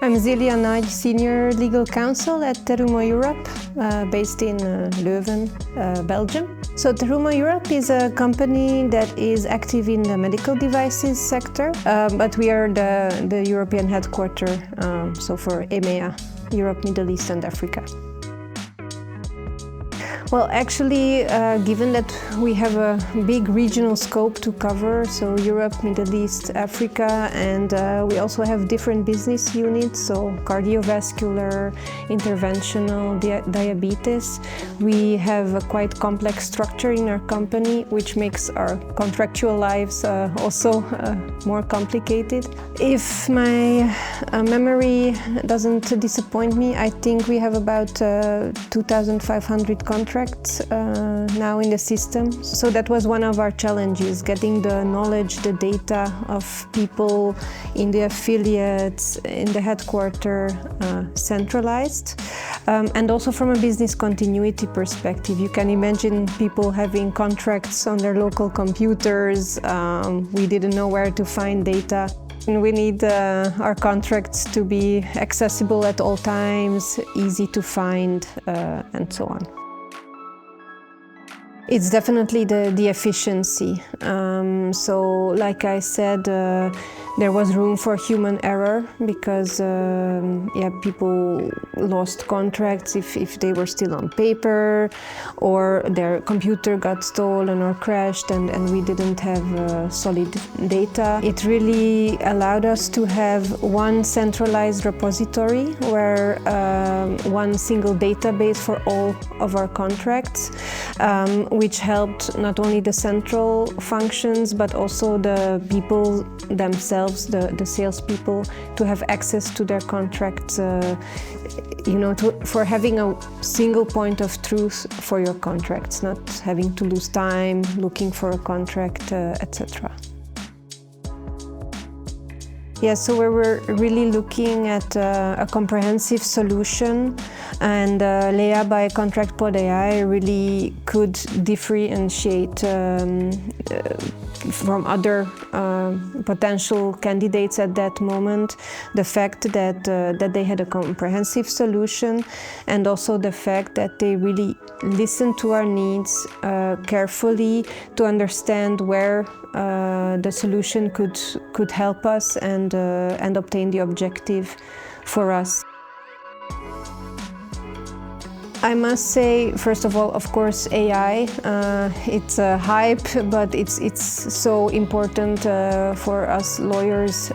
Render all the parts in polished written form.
I'm Zelia Nagy, Senior Legal Counsel at Terumo Europe, based in Leuven, Belgium. So Terumo Europe is a company that is active in the medical devices sector, but we are the European headquarter, so for EMEA, Europe, Middle East and Africa. Well, actually, given that we have a big regional scope to cover, so Europe, Middle East, Africa, and we also have different business units, so cardiovascular, interventional, diabetes. We have a quite complex structure in our company, which makes our contractual lives also more complicated. If my memory doesn't disappoint me, I think we have about 2,500 contracts now in the system. So that was one of our challenges, getting the knowledge, the data of people in the affiliates, in the headquarter, centralized. And also from a business continuity perspective, you can imagine people having contracts on their local computers. We didn't know where to find data. We need our contracts to be accessible at all times, easy to find, and so on. It's definitely the efficiency. So, like I said, there was room for human error because people lost contracts if they were still on paper, or their computer got stolen or crashed and we didn't have solid data. It really allowed us to have one centralized repository where one single database for all of our contracts, which helped not only the central functions but also the people themselves, the salespeople, to have access to their contracts, for having a single point of truth for your contracts, not having to lose time looking for a contract, etc. Yeah, so we were really looking at a comprehensive solution, and Lea by ContractPod.ai really could differentiate from other potential candidates at that moment. The fact that they had a comprehensive solution, and also the fact that they really listened to our needs carefully to understand where the solution could help us and obtain the objective for us. I must say, first of all, of course, AI. It's a hype, but it's so important for us lawyers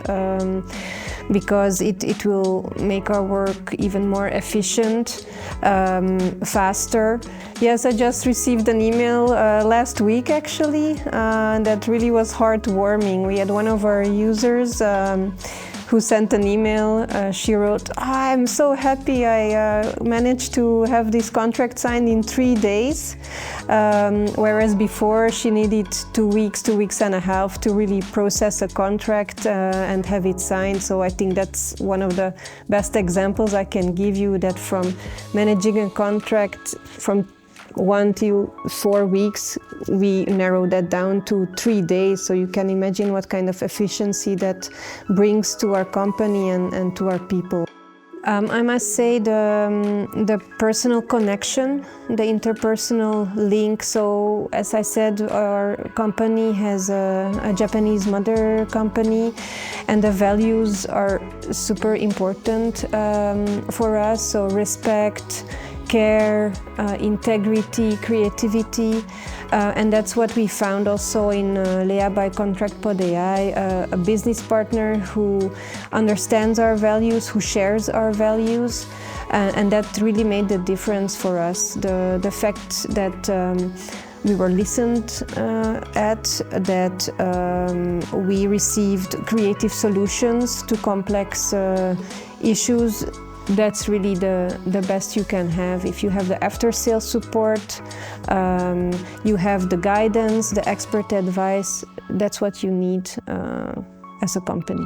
because it will make our work even more efficient, faster. Yes, I just received an email last week, actually, that really was heartwarming. We had one of our users who sent an email. She wrote, "I'm so happy I managed to have this contract signed in 3 days, whereas before she needed 2 weeks and a half to really process a contract and have it signed." So I think that's one of the best examples I can give you, that from managing a contract from 1 to 4 weeks, we narrowed that down to 3 days. So you can imagine what kind of efficiency that brings to our company and to our people. I must say the personal connection, the interpersonal link. So as I said, our company has a Japanese mother company, and the values are super important for us. So respect, care, integrity, creativity, and that's what we found also in Lea by ContractPod.ai, a business partner who understands our values, who shares our values, and that really made the difference for us. The fact that we were listened at, that we received creative solutions to complex issues. That's really the best you can have. If you have the after-sales support, you have the guidance, the expert advice, that's what you need as a company.